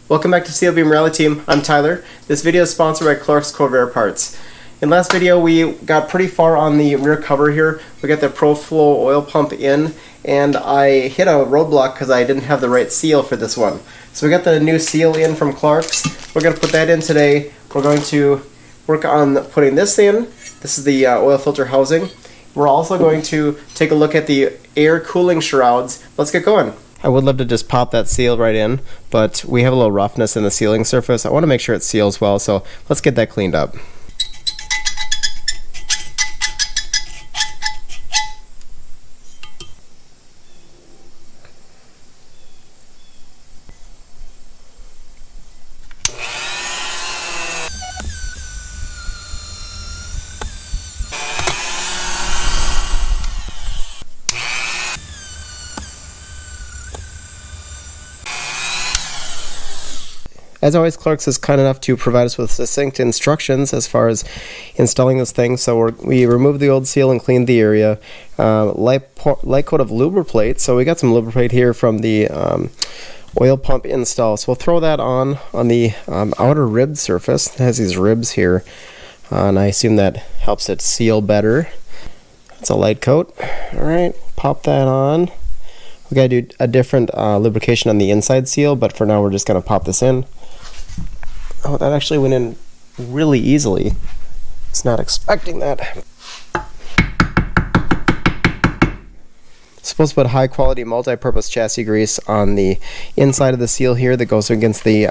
Welcome back to Steel Beam Rally Team. I'm Tyler. This video is sponsored by Clark's Corvair parts. In last video we got pretty far on the rear cover here. We got the ProFlow oil pump in and I hit a roadblock because I didn't have the right seal for this one. So we got the new seal in from Clark's. We're going to put that in today. We're going to work on putting this in. This is the oil filter housing. We're also going to take a look at the air cooling shrouds. Let's get going. I would love to just pop that seal right in, but we have a little roughness in the sealing surface. I want to make sure it seals well, so let's get that cleaned up. As always, Clark's is kind enough to provide us with succinct instructions as far as installing this thing. So we removed the old seal and cleaned the area. Light coat of lubriplate. So we got some lubriplate here from the oil pump install. So we'll throw that on the outer ribbed surface. It has these ribs here, and I assume that helps it seal better. That's a light coat. All right, pop that on. We got to do a different lubrication on the inside seal, but for now we're just going to pop this in. Oh, that actually went in really easily. It's not expecting that. Supposed to put high quality multi-purpose chassis grease on the inside of the seal here that goes against the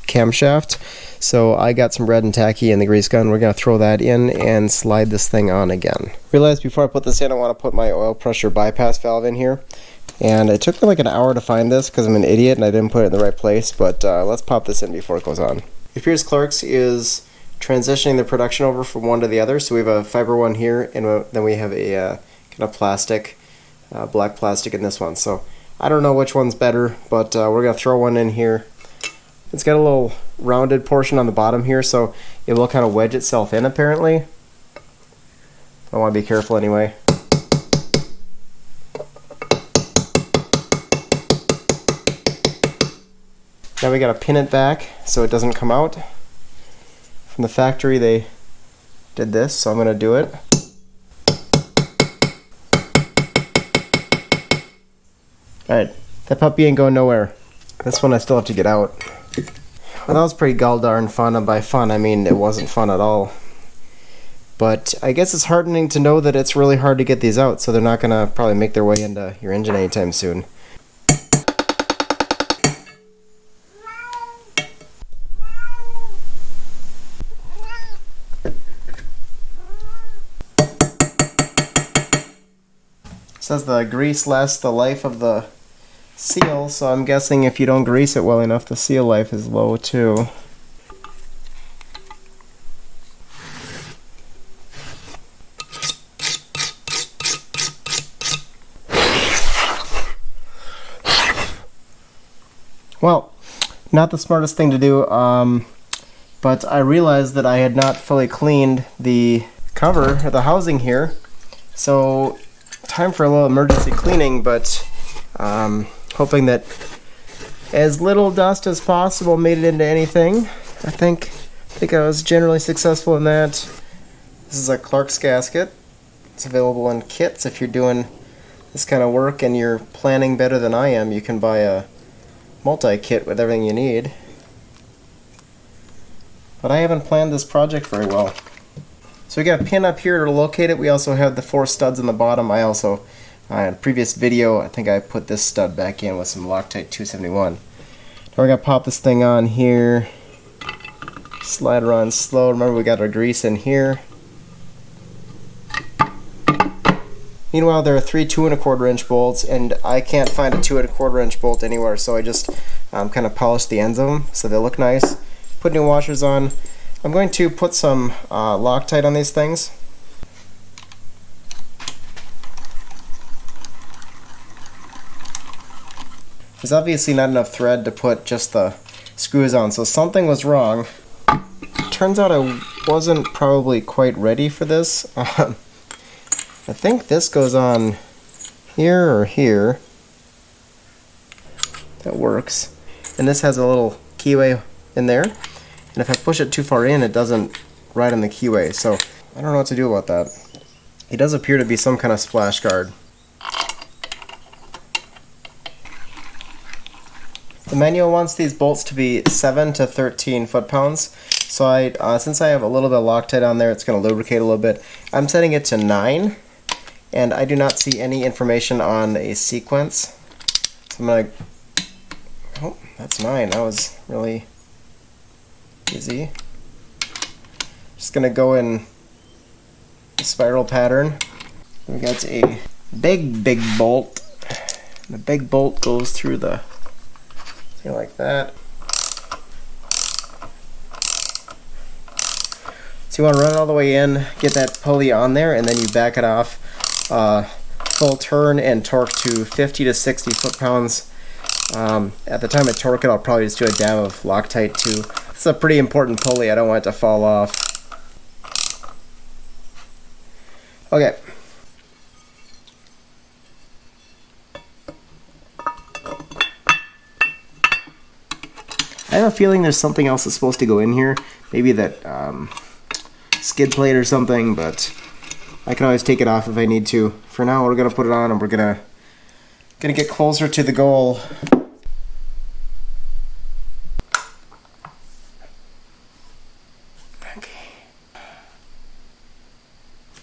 camshaft. So I got some red and tacky in the grease gun. We're going to throw that in and slide this thing on again. Realized before I put this in, I want to put my oil pressure bypass valve in here. And it took me like an hour to find this because I'm an idiot and I didn't put it in the right place, but let's pop this in before it goes on. It appears Clark's is transitioning the production over from one to the other, so we have a fiber one here and then we have a kind of plastic, black plastic in this one. So I don't know which one's better, but we're going to throw one in here. It's got a little rounded portion on the bottom here, so it will kind of wedge itself in apparently. I want to be careful anyway. Now we gotta pin it back so it doesn't come out. From the factory they did this, so I'm gonna do it. Alright, that puppy ain't going nowhere. This one I still have to get out. Well, that was pretty gall-darn fun, and by fun I mean it wasn't fun at all. But I guess it's heartening to know that it's really hard to get these out, so they're not gonna probably make their way into your engine anytime soon. It says the grease lasts the life of the seal, so I'm guessing if you don't grease it well enough, the seal life is low too. Well, not the smartest thing to do, but I realized that I had not fully cleaned the cover, or the housing here, so time for a little emergency cleaning, but hoping that as little dust as possible made it into anything. I think I was generally successful in that. This is a Clark's gasket. It's available in kits. If you're doing this kind of work and you're planning better than I am, you can buy a multi-kit with everything you need. But I haven't planned this project very well. So we got a pin up here to locate it. We also have the 4 studs on the bottom. I also, in a previous video, I think I put this stud back in with some Loctite 271. Now we're going to pop this thing on here. Slide her on slow. Remember we got our grease in here. Meanwhile, there are 3 2¼ inch bolts, and I can't find a 2¼ inch bolt anywhere, so I just kind of polished the ends of them so they look nice. Put new washers on. I'm going to put some Loctite on these things. There's obviously not enough thread to put just the screws on, so something was wrong. Turns out I wasn't probably quite ready for this. I think this goes on here or here. That works. And this has a little keyway in there. And if I push it too far in, it doesn't ride on the keyway. So I don't know what to do about that. It does appear to be some kind of splash guard. The manual wants these bolts to be 7 to 13 foot-pounds. So since I have a little bit of Loctite on there, it's going to lubricate a little bit. I'm setting it to 9, and I do not see any information on a sequence. So I'm going to... Oh, that's 9. That was really easy. Just going to go in spiral pattern. We got a big bolt. The big bolt goes through the... like that. So you want to run it all the way in, get that pulley on there, and then you back it off full turn and torque to 50 to 60 foot-pounds. At the time I torque it, I'll probably just do a dab of Loctite too. It's a pretty important pulley, I don't want it to fall off. Okay. I have a feeling there's something else that's supposed to go in here. Maybe that skid plate or something, but I can always take it off if I need to. For now, we're gonna put it on and we're gonna get closer to the goal.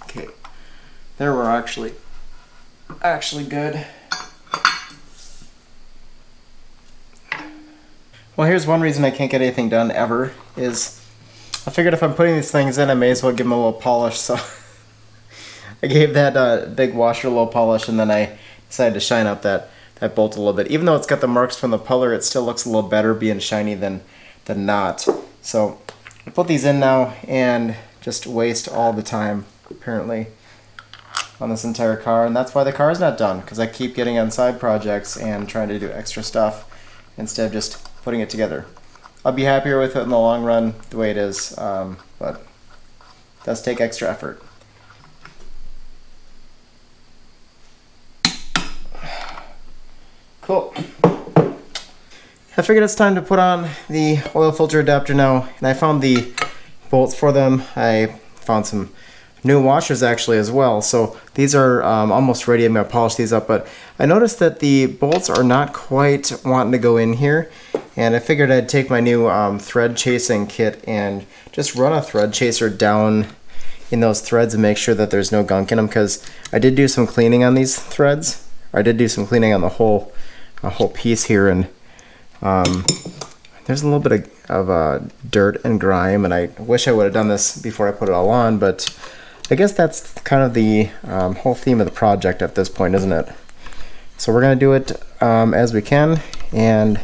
Okay. There we're actually good. Well, here's one reason I can't get anything done ever, is I figured if I'm putting these things in, I may as well give them a little polish, so I gave that big washer a little polish, and then I decided to shine up that bolt a little bit. Even though it's got the marks from the puller, it still looks a little better being shiny than not. So I put these in now and just waste all the time, apparently, on this entire car, and that's why the car is not done, because I keep getting on side projects and trying to do extra stuff instead of just putting it together. I'll be happier with it in the long run the way it is, but it does take extra effort. Cool. I figured it's time to put on the oil filter adapter now, and I found the bolts for them. I found some new washers actually as well, so these are almost ready. I'm going to polish these up, but I noticed that the bolts are not quite wanting to go in here, and I figured I'd take my new thread chasing kit and just run a thread chaser down in those threads and make sure that there's no gunk in them, because I did do some cleaning on these threads. I did do some cleaning on the whole piece here, and there's a little bit of dirt and grime, and I wish I would have done this before I put it all on, but I guess that's kind of the whole theme of the project at this point, isn't it? So we're going to do it as we can and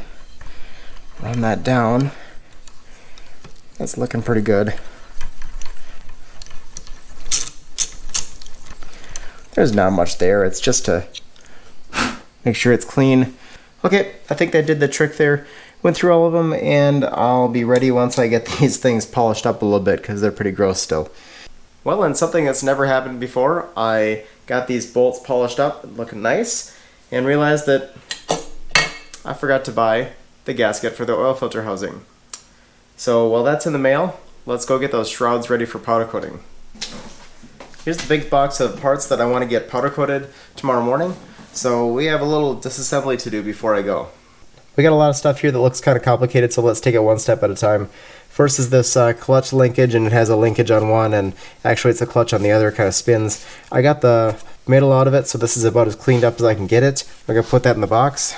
run that down. That's looking pretty good. There's not much there, it's just to make sure it's clean. Okay, I think that did the trick there. Went through all of them, and I'll be ready once I get these things polished up a little bit, because they're pretty gross still. Well, and something that's never happened before, I got these bolts polished up, looking nice, and realized that I forgot to buy the gasket for the oil filter housing. So while that's in the mail, let's go get those shrouds ready for powder coating. Here's the big box of parts that I want to get powder coated tomorrow morning. So we have a little disassembly to do before I go. We got a lot of stuff here that looks kind of complicated, so let's take it one step at a time. First is this clutch linkage, and it has a linkage on one and actuates the clutch on the other, kind of spins. I got the middle out of it, so this is about as cleaned up as I can get it. I'm going to put that in the box.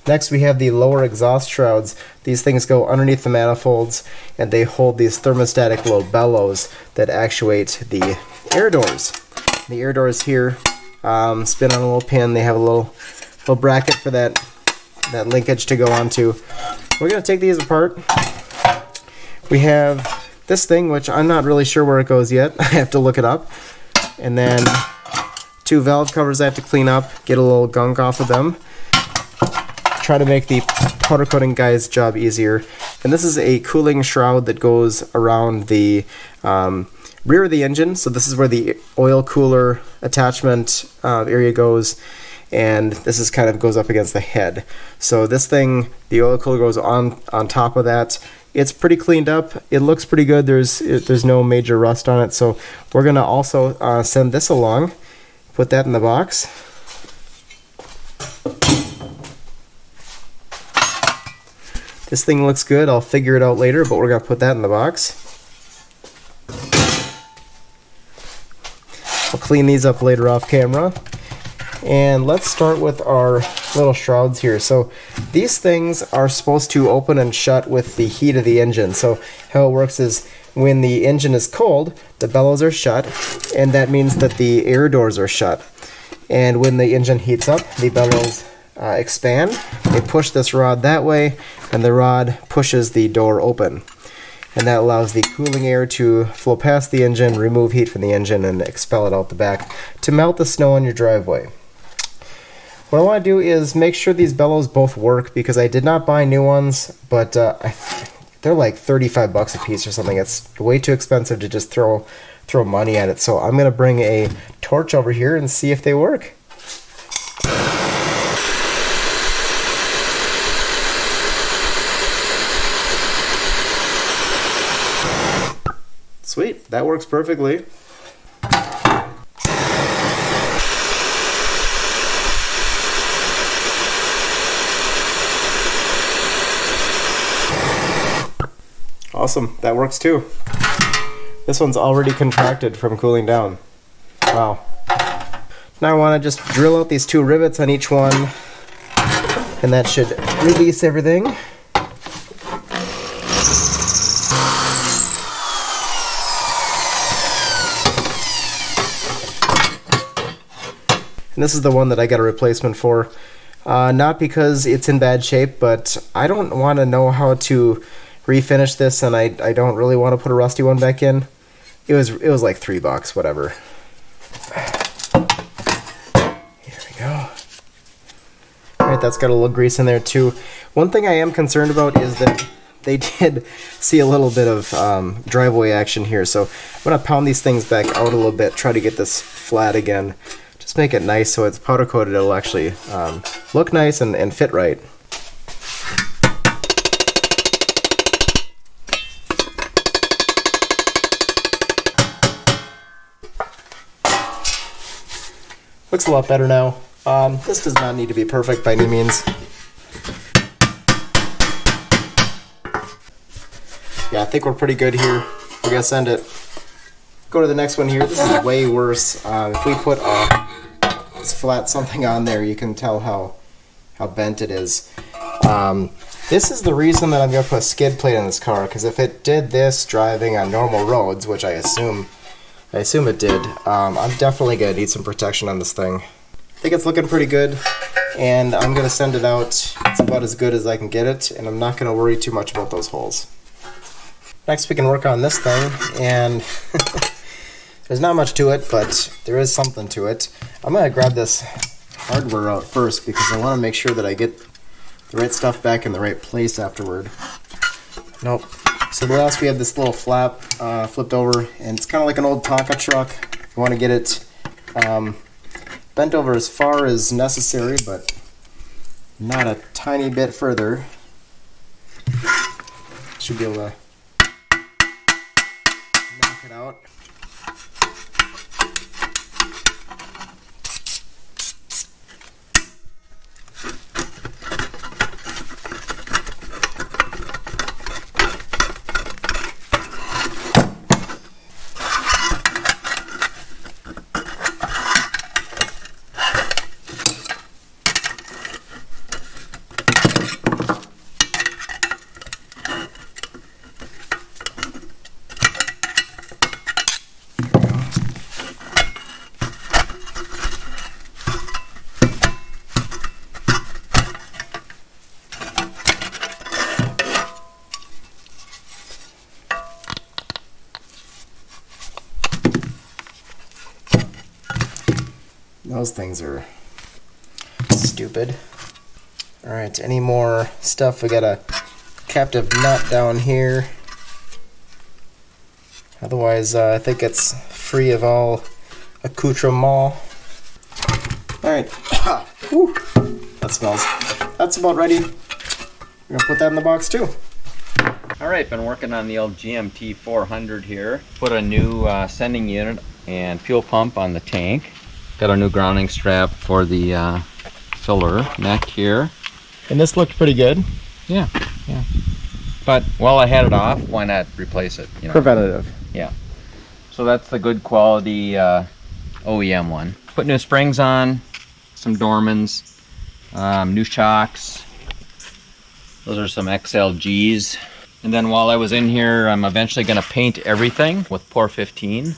Next we have the lower exhaust shrouds. These things go underneath the manifolds, and they hold these thermostatic little bellows that actuate the air doors. The air doors here spin on a little pin. They have a little bracket for that linkage to go onto. We're going to take these apart. We have this thing, which I'm not really sure where it goes yet. I have to look it up. And then two valve covers I have to clean up, get a little gunk off of them. Try to make the powder coating guy's job easier. And this is a cooling shroud that goes around the rear of the engine. So this is where the oil cooler attachment area goes. and this is kind of goes up against the head. So this thing, the oil cooler goes on top of that. It's pretty cleaned up. It looks pretty good. There's no major rust on it. So we're gonna also send this along. Put that in the box. This thing looks good. I'll figure it out later, but we're gonna put that in the box. I'll clean these up later off camera. And let's start with our little shrouds here. So these things are supposed to open and shut with the heat of the engine. So how it works is when the engine is cold, the bellows are shut, and that means that the air doors are shut. And when the engine heats up, the bellows expand. They push this rod that way, and the rod pushes the door open. And that allows the cooling air to flow past the engine, remove heat from the engine, and expel it out the back to melt the snow on your driveway. What I want to do is make sure these bellows both work, because I did not buy new ones, but they're like 35 bucks a piece or something. It's way too expensive to just throw money at it. So I'm going to bring a torch over here and see if they work. Sweet, that works perfectly. Awesome, that works too. This one's already contracted from cooling down. Wow. Now I want to just drill out these 2 rivets on each one, and that should release everything. And this is the one that I got a replacement for. Not because it's in bad shape, but I don't want to know how to refinish this, and I don't really want to put a rusty one back in. It was like $3, whatever. Here we go. Alright, that's got a little grease in there too. One thing I am concerned about is that they did see a little bit of driveway action here, so I'm going to pound these things back out a little bit, try to get this flat again. Just make it nice so it's powder coated. It'll actually look nice and fit right. Looks a lot better now. This does not need to be perfect by any means. Yeah, I think we're pretty good here. We're gonna send it. Go to the next one here. This is way worse. If we put this flat something on there, you can tell how bent it is. This is the reason that I'm gonna put a skid plate in this car, because if it did this driving on normal roads, which I assume it did, I'm definitely gonna need some protection on this thing. I think it's looking pretty good, and I'm gonna send it out. It's about as good as I can get it, and I'm not gonna worry too much about those holes. Next we can work on this thing, and there's not much to it, but there is something to it. I'm gonna grab this hardware out first, because I wanna make sure that I get the right stuff back in the right place afterward. Nope. So last we have this little flap flipped over, and it's kind of like an old Tonka truck. You want to get it bent over as far as necessary, but not a tiny bit further. Should be able to knock it out. Those things are stupid. Alright, any more stuff? We got a captive nut down here. Otherwise, I think it's free of all accoutrement. Alright. Whew. That smells. That's about ready. I'm gonna put that in the box too. Alright, been working on the old GMT 400 here. Put a new sending unit and fuel pump on the tank. Got a new grounding strap for the filler neck here. And this looked pretty good. Yeah. But while I had it off, why not replace it? You know? Preventative. Yeah. So that's the good quality OEM one. Put new springs on, some Dormans, new shocks. Those are some XLGs. And then while I was in here, I'm eventually going to paint everything with Pour 15.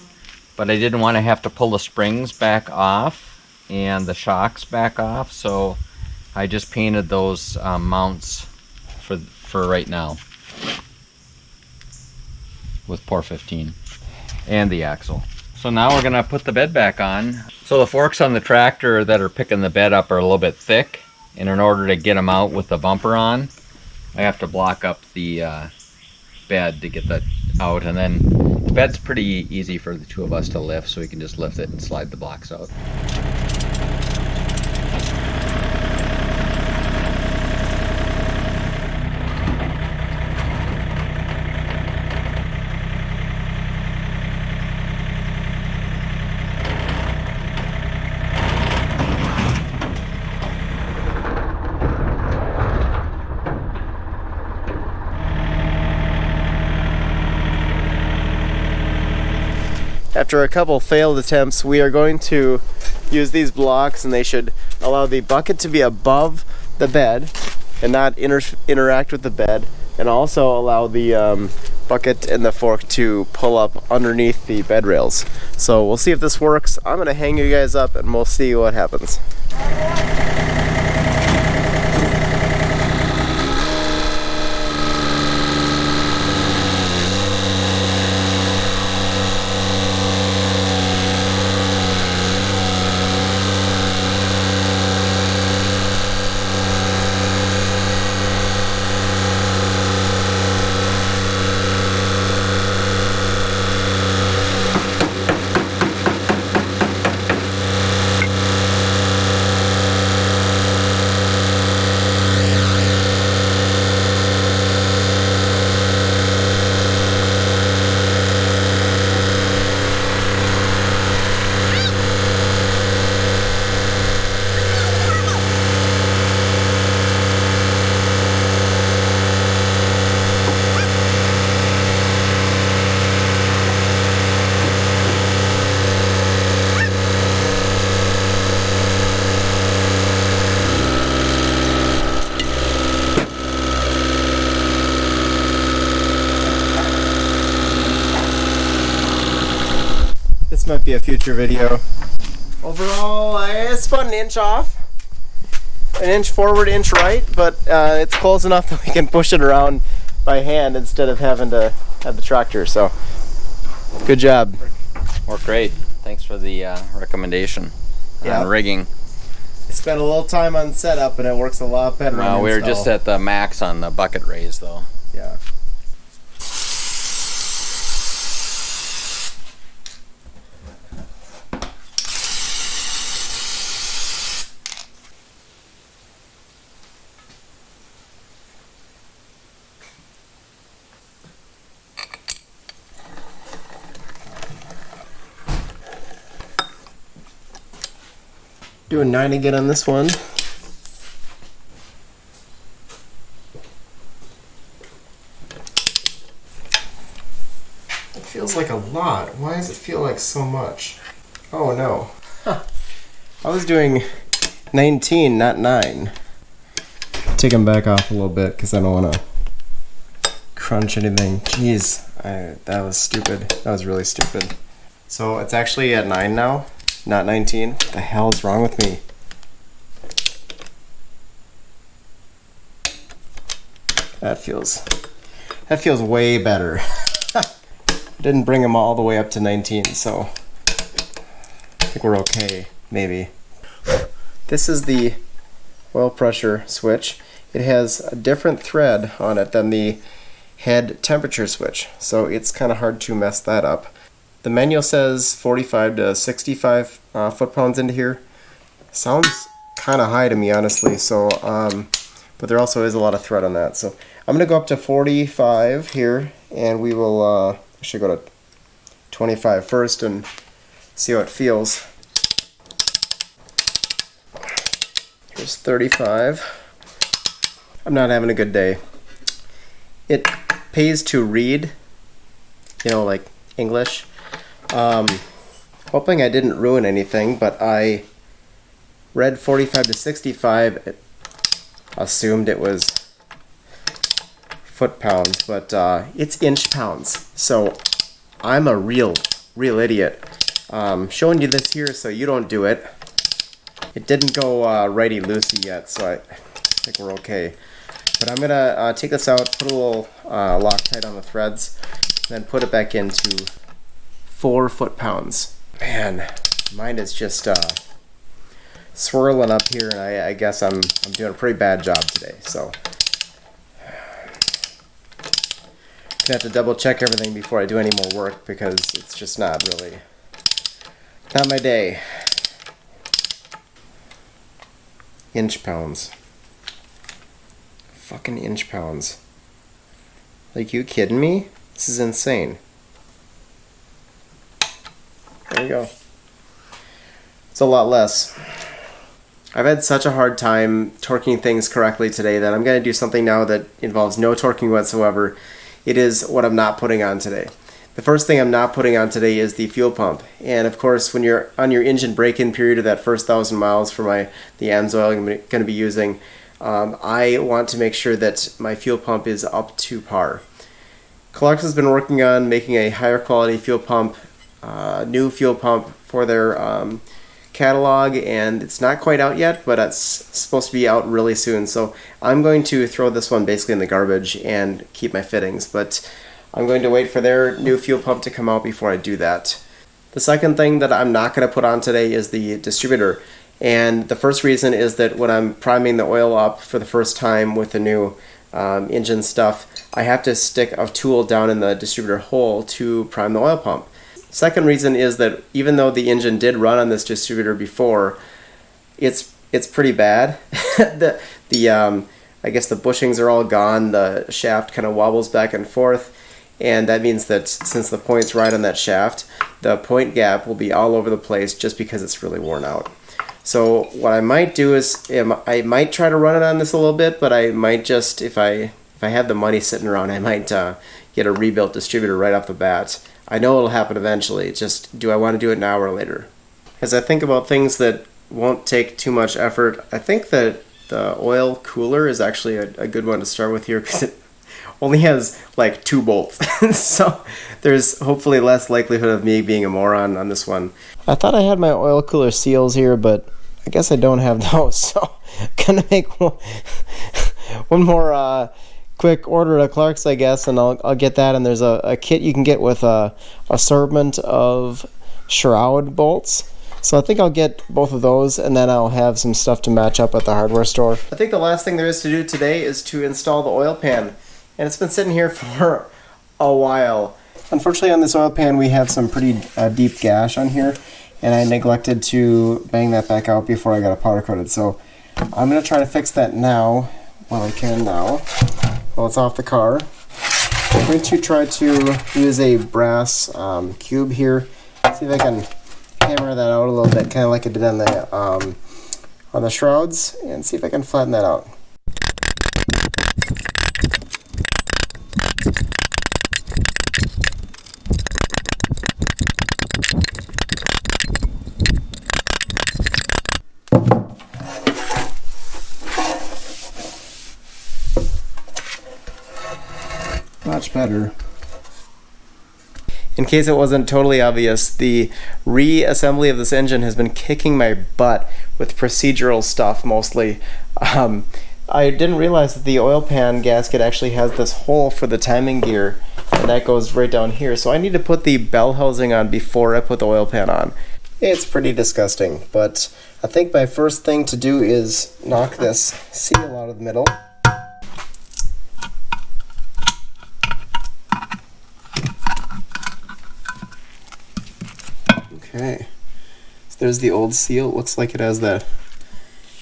But I didn't want to have to pull the springs back off and the shocks back off, so I just painted those mounts for right now with Pour 15 and the axle. So now we're going to put the bed back on. So the forks on the tractor that are picking the bed up are a little bit thick, and in order to get them out with the bumper on, I have to block up the bed to get that out, and then the bed's pretty easy for the two of us to lift, so we can just lift it and slide the blocks out. After a couple failed attempts, we are going to use these blocks, and they should allow the bucket to be above the bed and not interact with the bed, and also allow the bucket and the fork to pull up underneath the bed rails. So we'll see if this works. I'm gonna hang you guys up and we'll see what happens. This might be a future video. Overall, it's about an inch off. An inch forward, inch right, but it's close enough that we can push it around by hand instead of having to have the tractor, so good job. Worked great. Thanks for the recommendation on rigging. I spent a little time on setup and it works a lot better. Well, we were just at the max on the bucket raise though. Yeah. Doing 9 again on this one. It feels like a lot. Why does it feel like so much? Oh no. I was doing 19, not 9. Take them back off a little bit because I don't want to crunch anything. Jeez, that was stupid. That was really stupid. So it's actually at 9 now. Not 19. What the hell is wrong with me? That feels way better. I didn't bring them all the way up to 19, so I think we're okay, maybe. This is the oil pressure switch. It has a different thread on it than the head temperature switch, so it's kind of hard to mess that up. The manual says 45 to 65 foot-pounds into here. Sounds kind of high to me, honestly. So, but there also is a lot of thread on that. So I'm gonna go up to 45 here, and we will actually go to 25 first and see how it feels. Here's 35. I'm not having a good day. It pays to read, you know, like English. Hoping I didn't ruin anything, but I read 45 to 65, assumed it was foot pounds, but it's inch pounds. So I'm a real idiot. Showing you this here so you don't do it. It didn't go righty-loosey yet, so I think we're okay. But I'm gonna take this out, put a little Loctite on the threads, then put it back into 4 foot-pounds. Man, mine is just swirling up here, and I guess I'm doing a pretty bad job today. So gonna have to double check everything before I do any more work, because it's just not my day. Inch pounds. Fucking inch pounds. Like, you kidding me? This is insane. There you go. It's a lot less. I've had such a hard time torquing things correctly today that I'm going to do something now that involves no torquing whatsoever. It is what I'm not putting on today. The first thing I'm not putting on today is the fuel pump. And of course, when you're on your engine break-in period of that first 1,000 miles for the ANSOIL I'm going to be using, I want to make sure that my fuel pump is up to par. Clark's has been working on making a higher quality fuel pump, new fuel pump for their catalog, and it's not quite out yet, but it's supposed to be out really soon. So I'm going to throw this one basically in the garbage and keep my fittings, but I'm going to wait for their new fuel pump to come out before I do that. The second thing that I'm not going to put on today is the distributor. And the first reason is that when I'm priming the oil up for the first time with the new engine stuff, I have to stick a tool down in the distributor hole to prime the oil pump. Second reason is that even though the engine did run on this distributor before, it's pretty bad. I guess the bushings are all gone. The shaft kind of wobbles back and forth, and that means that since the point's right on that shaft, the point gap will be all over the place just because it's really worn out. So what I might do is I might try to run it on this a little bit, but I might just, if I have the money sitting around, I might get a rebuilt distributor right off the bat. I know it'll happen eventually, just do I want to do it now or later? As I think about things that won't take too much effort, I think that the oil cooler is actually a good one to start with here, because it only has like 2 bolts. So there's hopefully less likelihood of me being a moron on this one. I thought I had my oil cooler seals here, but I guess I don't have those. So I'm gonna make one more quick order at Clark's, I guess, and I'll get that. And there's a kit you can get with a assortment of shroud bolts. So I think I'll get both of those, and then I'll have some stuff to match up at the hardware store. I think the last thing there is to do today is to install the oil pan. And it's been sitting here for a while. Unfortunately, on this oil pan, we have some pretty deep gash on here, and I neglected to bang that back out before I got it powder coated. So I'm going to try to fix that now, while I can now, while it's off the car. I'm going to try to use a brass cube here, see if I can hammer that out a little bit, kind of like I did on the shrouds, and see if I can flatten that out. Much better. In case it wasn't totally obvious, the reassembly of this engine has been kicking my butt with procedural stuff mostly. I didn't realize that the oil pan gasket actually has this hole for the timing gear, and that goes right down here. So I need to put the bell housing on before I put the oil pan on. It's pretty disgusting, but I think my first thing to do is knock this seal out of the middle. Okay, so there's the old seal. It looks like it has that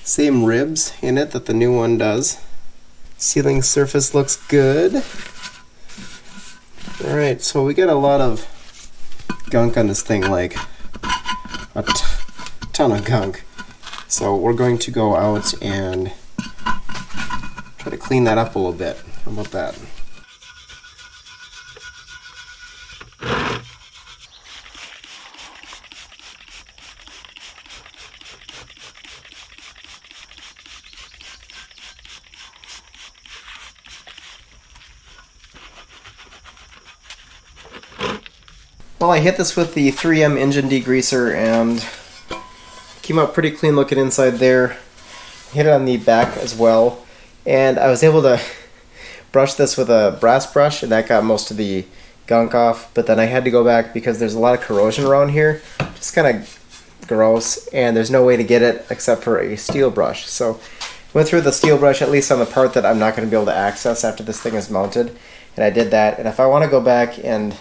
Same ribs in it that the new one does. Sealing surface looks good. Alright, so we got a lot of gunk on this thing, like a ton of gunk. So we're going to go out and try to clean that up a little bit. How about that? Well, I hit this with the 3M engine degreaser and came out pretty clean looking inside there. Hit it on the back as well, and I was able to brush this with a brass brush, and that got most of the gunk off. But then I had to go back because there's a lot of corrosion around here, just kind of gross, and there's no way to get it except for a steel brush. So went through the steel brush, at least on the part that I'm not going to be able to access after this thing is mounted, and I did that. And if I want to go back and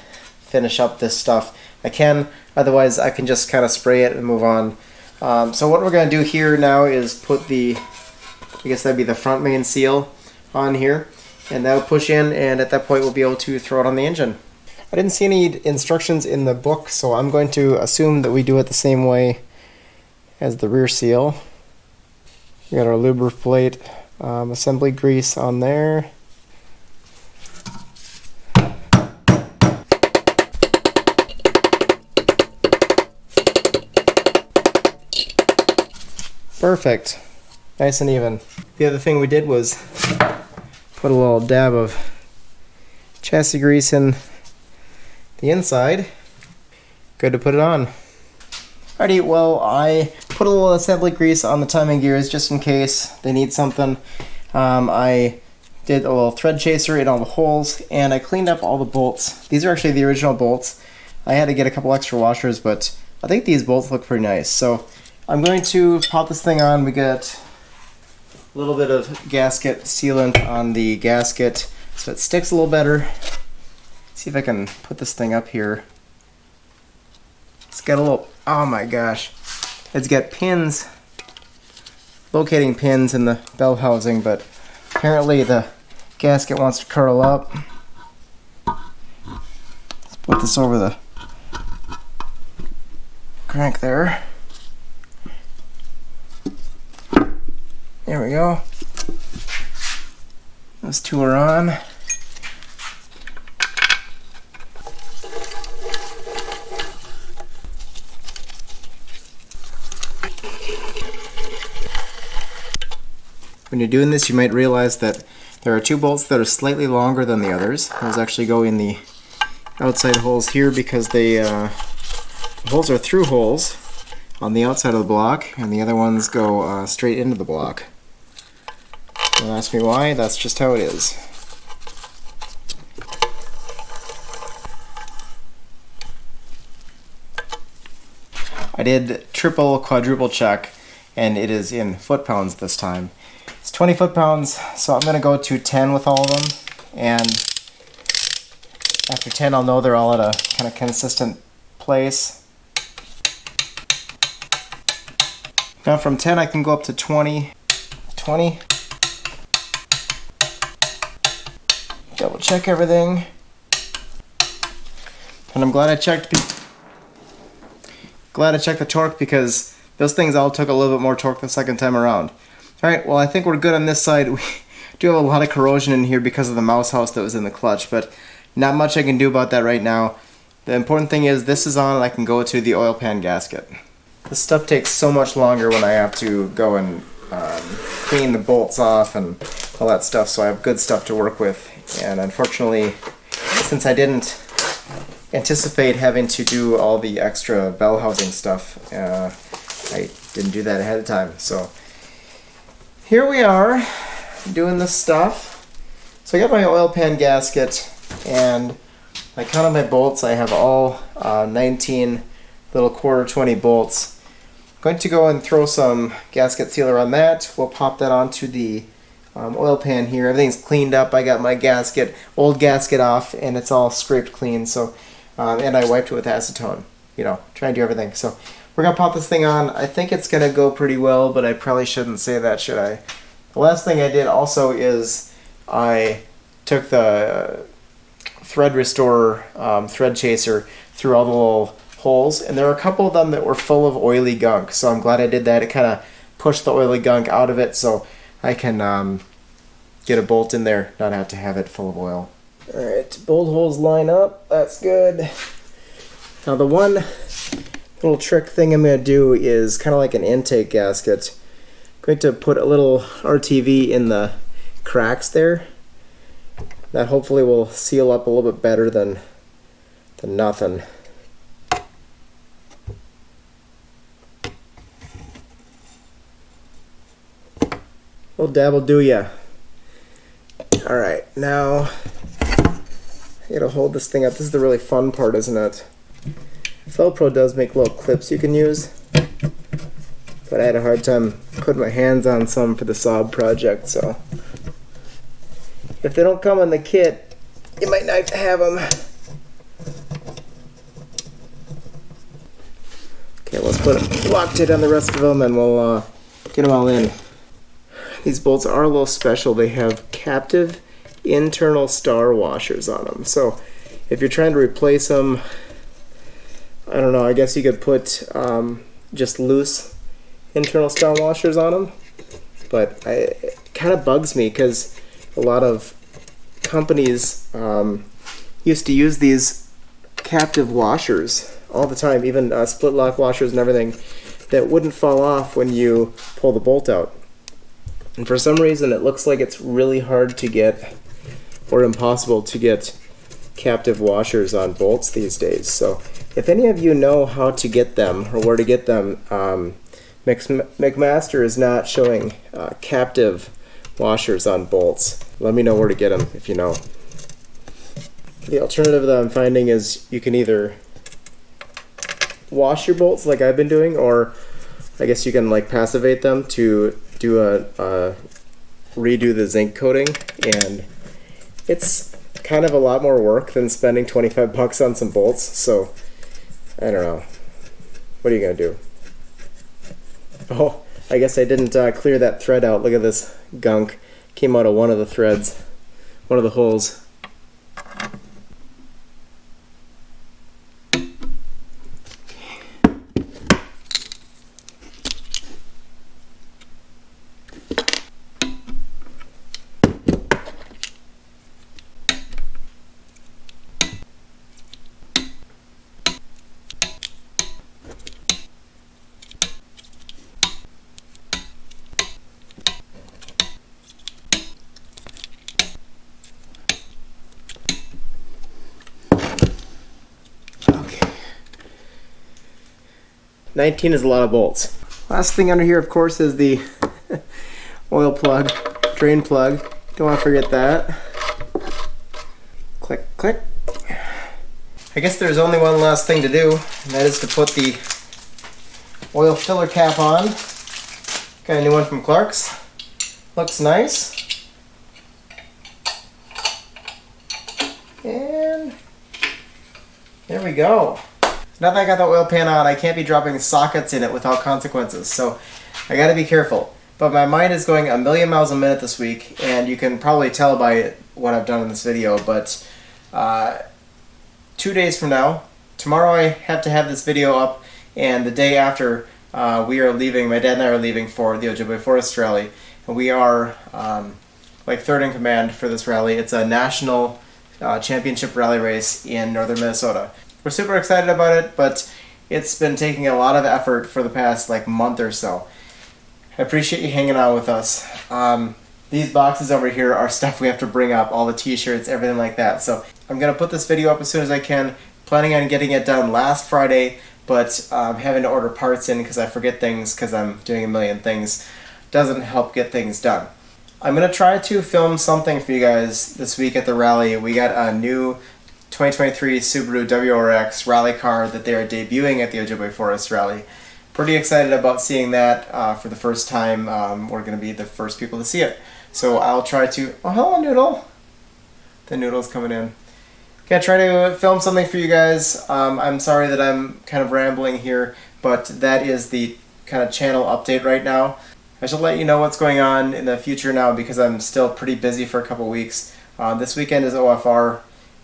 finish up this stuff, I can. Otherwise, I can just kind of spray it and move on. So what we're going to do here now is put the, I guess that'd be the front main seal on here, and that'll push in, and at that point we'll be able to throw it on the engine. I didn't see any instructions in the book, so I'm going to assume that we do it the same way as the rear seal. We got our lubricate assembly grease on there. Perfect. Nice and even. The other thing we did was put a little dab of chassis grease in the inside. Good to put it on. Alrighty, well, I put a little assembly grease on the timing gears just in case they need something. I did a little thread chaser in all the holes, and I cleaned up all the bolts. These are actually the original bolts. I had to get a couple extra washers, but I think these bolts look pretty nice. So I'm going to pop this thing on. We got a little bit of gasket sealant on the gasket so it sticks a little better. See if I can put this thing up here. It's got a little, oh my gosh, it's got pins, locating pins in the bell housing, but apparently the gasket wants to curl up. Let's put this over the crank there. There we go. Those two are on. When you're doing this, you might realize that there are two bolts that are slightly longer than the others. Those actually go in the outside holes here because they the holes are through holes on the outside of the block, and the other ones go straight into the block. Don't ask me why, that's just how it is. I did triple, quadruple check, and it is in foot-pounds this time. It's 20 foot-pounds, so I'm going to go to 10 with all of them, and after 10 I'll know they're all at a kind of consistent place. Now from 10 I can go up to 20. 20. Double check everything. And I'm glad I checked the torque, because those things all took a little bit more torque the second time around. Alright, well I think we're good on this side. We do have a lot of corrosion in here because of the mouse house that was in the clutch, but not much I can do about that right now. The important thing is this is on and I can go to the oil pan gasket. This stuff takes so much longer when I have to go and clean the bolts off and all that stuff, so I have good stuff to work with. And unfortunately, since I didn't anticipate having to do all the extra bell housing stuff, I didn't do that ahead of time. So here we are doing this stuff. So I got my oil pan gasket, and I counted my bolts. I have all 19 little quarter 20 bolts. I'm going to go and throw some gasket sealer on that. We'll pop that onto the oil pan here. Everything's cleaned up. I got my old gasket off, and it's all scraped clean. So, and I wiped it with acetone. You know, trying to do everything. So, we're gonna pop this thing on. I think it's gonna go pretty well, but I probably shouldn't say that, should I? The last thing I did also is I took the thread restorer, thread chaser through all the little holes, and there were a couple of them that were full of oily gunk, so I'm glad I did that. It kind of pushed the oily gunk out of it, so I can get a bolt in there, not have to have it full of oil. Alright, bolt holes line up, that's good. Now the one little trick thing I'm going to do is kind of like an intake gasket. I'm going to put a little RTV in the cracks there. That hopefully will seal up a little bit better than nothing. Little dab will do ya. Alright, now I gotta hold this thing up. This is the really fun part, isn't it? Velcro does make little clips you can use, but I had a hard time putting my hands on some for the Saab project, so if they don't come in the kit, you might not have them. Okay, let's put a Loctite on the rest of them and we'll get them all in. These bolts are a little special. They have captive internal star washers on them. So if you're trying to replace them, I don't know, I guess you could put just loose internal star washers on them. But it kind of bugs me because a lot of companies used to use these captive washers all the time, even split lock washers and everything, that wouldn't fall off when you pull the bolt out. And for some reason it looks like it's really hard to get, or impossible to get, captive washers on bolts these days. So if any of you know how to get them or where to get them, McMaster is not showing captive washers on bolts. Let me know where to get them if you know. The alternative that I'm finding is you can either wash your bolts like I've been doing, or I guess you can like passivate them to do redo the zinc coating, and it's kind of a lot more work than spending 25 bucks on some bolts, so I don't know. What are you gonna do? Oh, I guess I didn't clear that thread out. Look at this gunk. Came out of one of the threads, one of the holes. Okay. 19 is a lot of bolts. Last thing under here, of course, is the oil plug, drain plug. Don't want to forget that. Click, click. I guess there's only one last thing to do, and that is to put the oil filler cap on. Got a new one from Clark's. Looks nice. And there we go. Now that I got the oil pan on, I can't be dropping sockets in it without consequences, so I gotta be careful. But my mind is going a million miles a minute this week, and you can probably tell by what I've done in this video, but 2 days from now, tomorrow I have to have this video up, and the day after we are leaving, my dad and I are leaving for the Ojibwe Forest Rally, and we are like third in command for this rally. It's a national championship rally race in northern Minnesota. We're super excited about it, but it's been taking a lot of effort for the past like month or so. I appreciate you hanging out with us. These boxes over here are stuff we have to bring up, all the t-shirts, everything like that. So I'm going to put this video up as soon as I can, planning on getting it done last Friday, but having to order parts in because I forget things because I'm doing a million things doesn't help get things done. I'm going to try to film something for you guys this week at the rally. We got a new 2023 Subaru WRX rally car that they are debuting at the Ojibwe Forest Rally. Pretty excited about seeing that for the first time. We're going to be the first people to see it. So I'll try to... Oh, hello, Noodle! The Noodle's coming in. Gonna try to film something for you guys. I'm sorry that I'm kind of rambling here, but that is the kind of channel update right now. I should let you know what's going on in the future now because I'm still pretty busy for a couple weeks. This weekend is OFR,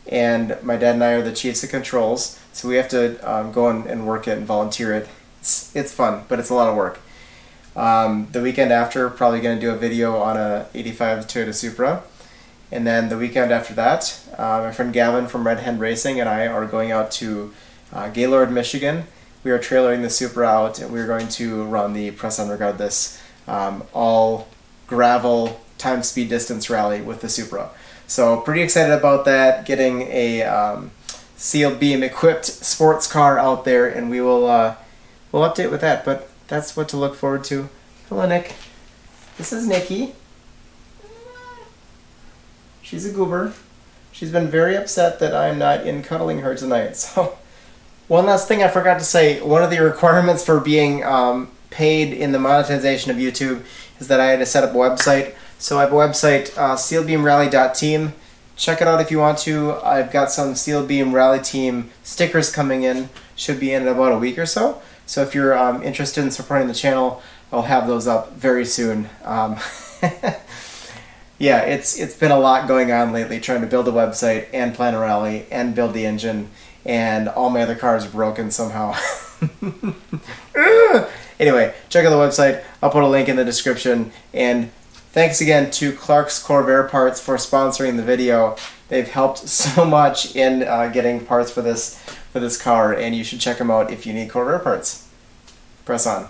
and my dad and I are the chiefs of controls, so we have to go and work it and volunteer it. It's fun, but it's a lot of work. The weekend after, probably going to do a video on a 85 Toyota Supra. And then the weekend after that, my friend Gavin from Red Hen Racing and I are going out to Gaylord, Michigan. We are trailering the Supra out, and we're going to run the Press On Regardless all gravel time speed distance rally with the Supra. So pretty excited about that, getting a sealed beam equipped sports car out there, and we will we'll update with that, but that's what to look forward to. Hello, Nick. This is Nikki. She's a goober. She's been very upset that I'm not in cuddling her tonight. So, one last thing I forgot to say. One of the requirements for being paid in the monetization of YouTube is that I had to set up a website. So I have a website, sealbeamrally.team. Check it out if you want to. I've got some Seal Beam Rally Team stickers coming in. Should be in about a week or so. So if you're interested in supporting the channel, I'll have those up very soon. Yeah, it's been a lot going on lately, trying to build a website and plan a rally and build the engine, and all my other cars are broken somehow. Anyway, check out the website. I'll put a link in the description. And thanks again to Clark's Corvair Parts for sponsoring the video. They've helped so much in getting parts for this car, and you should check them out if you need Corvair parts. Press on.